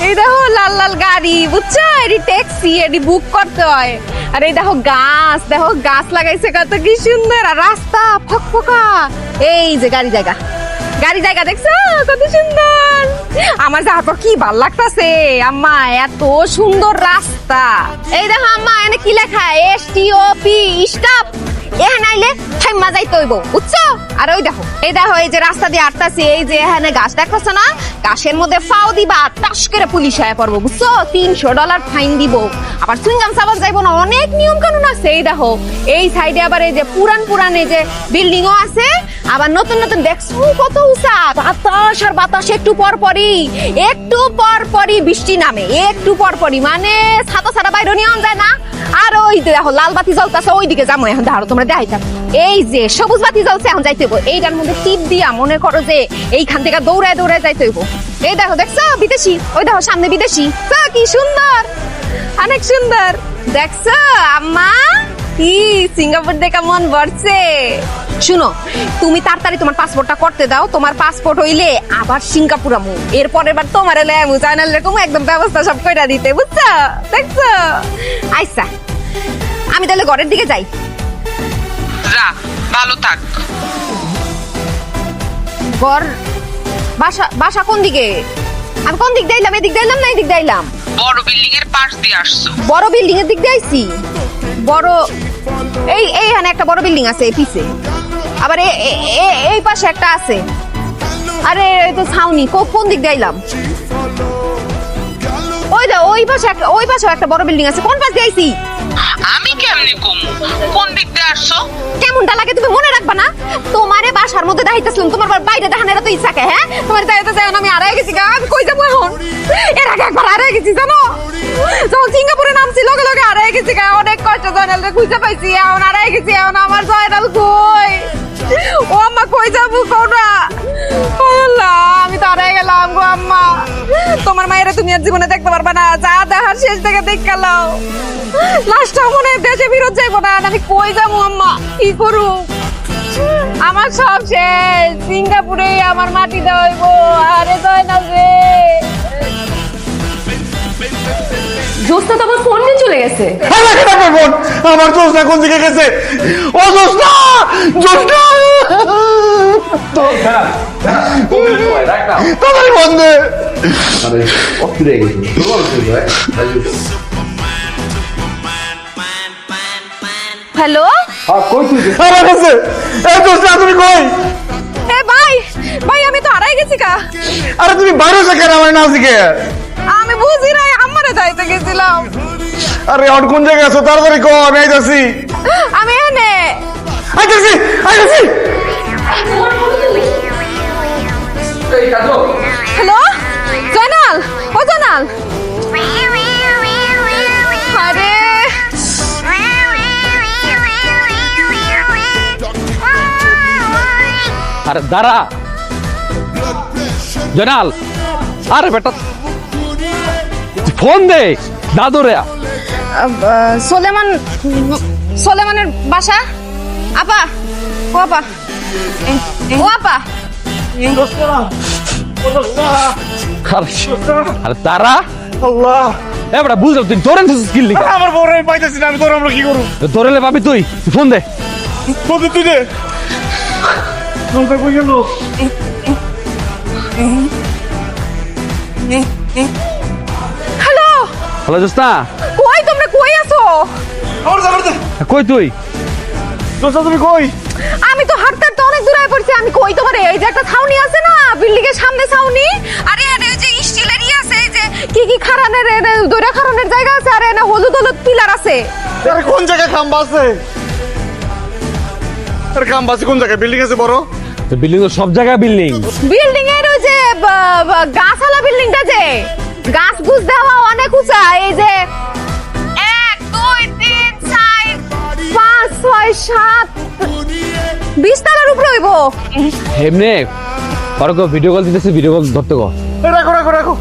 এই দেখো লাল লাল গাড়ি, বুঝছো? এটি ট্যাক্সি, এটি বুক করতে হয়। আর এই দেখো গাছ লাগাইছে কত কি সুন্দর, আর রাস্তা ফকফকা। এই যে গাড়ি জায়গা দেখছো কত সুন্দর। আমার যাওয়ার পর কি ভাল লাগতাছে আম্মা, এত সুন্দর রাস্তা। এই দেখো আম্মা, এনে কি লেখা? STOP stop. এখানে আইলে থাইমা যাইতে হইব, বুঝছো? আর এই দেখো এই যে রাস্তা দিয়ে আটতাছি, এই যে এখানে গাছ দেখছো না, গাছের মধ্যে ফাও দিবা, টাস করে পুলিশ আয়া পড়বো, বুঝছো? $300 ফাইন দিব। আবার চুইংগাম চাবান যাইবো না, অনেক নিয়ম কানুন আছে। এই দেখো এই সাইডে আবার এই যে পুরান এই যে বিল্ডিংও আছে, আবার নতুন দেখছো কত উঁচা। বাতাস একটু পর পরই বৃষ্টি নামে, একটু পর পরই, মানে ছাতা ছাড়া বাইরে নিয়ে যায় না। আর ওই দেখো লাল বাতি জ্বলতেছে, ওইদিকে যাবো এখন। ধরো তোমরা দেখাইতাম, এই যে সবুজ বাতি জ্বলছে, এখন যাইতে হইব। এইটার মধ্যে টিপ দিয়া মনে করো যে এইখান থেকে দৌড়ায় যাইতে হইব। এই দেখো দেখছো বিদেশি, ওই দেখো সামনে বিদেশি, কি সুন্দর, অনেক সুন্দর। দেখছো আম্মা, কি সিঙ্গাপুর দেখা মন ভরছে। শুনো, তুমি তাড়াতাড়ি তোমার পাসপোর্টটা করতে দাও। তোমার পাসপোর্ট হইলে আবার সিঙ্গাপুর আমু, এরপরের বার তোমার এলামু জানাল এরকম একদম ব্যবস্থা সব কইরা দিতে, বুঝছো? দেখছো? আচ্ছা, আমি তাহলে ঘরের দিকে যাই। যা, ভালো থাক। ঘর বাসা কোন দিকে? আমি কোন দিক দিলাম? এদিক দিলাম না এদিক দিলাম? বড় বিল্ডিং এর পাশ দিয়ে আসছো। বড় বিল্ডিং এর দিক দিয়ে আইছি। বড় এইখানে একটা বড় বিল্ডিং আছে এই পিছে, আবার এই পাশে একটা আছে। আরে তো ছাউনি, কোন দিক দিলাম? ওই পাশে একটা বড় বিল্ডিং আছে। কোন পাশ দিয়ে আইছি? আমি কেমনে কমু? কোন দিক দিয়ে আসছো? কেমনটা লাগে তুমি মনে রাখবা না? তোমারে বাসার মধ্যে দেখাইতেছিলাম, তোমার বাইরে দেখানোর তো ইচ্ছা কে? হ্যাঁ, তোমার যাইতে চাই না, আমি আড়াই গেছি। আমি কই যাবো এখন? এর আগে একবার আড়াই গেছি, জানো? যখন সিঙ্গাপুরে নামছি লগে আড়াই গেছি। অনেক কষ্ট, জয়নালকে খুঁজে পাইছি, এখন আড়াই গেছি। এখন আমার জয়নাল কই? ও আম্মা, কই যাবো কোনা? আমি তো আড়াই গেলাম গো আম্মা। তোমার মায়েরা তুমি আর জীবনে দেখতে পারবা না, যা দেখার শেষ থেকে দেখে লাও। লাস্টটা মনে দেশে ফিরত যাইবো না। আমি কই যাবো আম্মা, কি করু? আমার সব শেষ, সিঙ্গাপুরে আমার মাটি দেওয়া হইব। আরে জয়নাল রে, জোস্তা তো আমার ফোন নিয়ে চলে গেছে। আমার জোস্তা কোন দিকে গেছে? ও জোস্তা, তাড়াতাড়ি ফোন দে। হ্যালো, আমার কাছে এই জোস্তা, তুমি কই? এ ভাই আমি তো হারাই গেছি কা। আরে তুমি বাইরে কেন আমার না দিকে? আমি বুঝি নাই, আমারে যাইতে গেছিলাম। আরে আর কোন জায়গায় আছো? তাড়াতাড়ি কও, আমি আইতাছি। আমি এনে আইতাছি। হ্যালো জয়নাল, ও জয়নাল। আরে আরে দাঁড়া জয়নাল, আরে বেটা ফোন দে দাদুরে। সোলেমানের বাসা। আপা, ও আপা, ও আপা। আরে তারা আল্লাহ, এবার বুঝলাম তুই ধরেন স্কিল লিখা। আমার বড় আমি পাইতেছি না, আমি তোর আমরা কি করব? ধরেলে পাবি তুই, ফোন দে। তুই দে। নৌকা কই গেল? হ্যালো হ্যালো জোস্তা, কই তোমরা? কই আছো? কই তুই? জোস্তা তুমি কই? আমি তো হাঁটতে অনেক দূরে পড়ছি। আমি কই তোমারে? এই যে একটা ছাউনি আছে না, বিল্ডিং এর সামনে ছাউনি। আরে আরে যে স্টিলের আছে, এই যে কি খারানের দইরা খারানের জায়গা আছে। আরে না হলুদ পিলার আছে। আরে কোন জায়গায় খাম্বা আছে? আরে খাম্বা আছে কোন জায়গায়? বিল্ডিং আছে বড়? বিল্ডিং সব জায়গায় বিল্ডিং। বিল্ডিং এর ওই যে গাছালা বিল্ডিংটা, যে গাছ গুছ দেওয়া অনেক উঁচা। এই যে 1 2 3 4 5 6 7 20 তলার উপরে হইব। এমনি ভিডিও কল দিতেছে, ভিডিও কল ধরতে গো। রাখো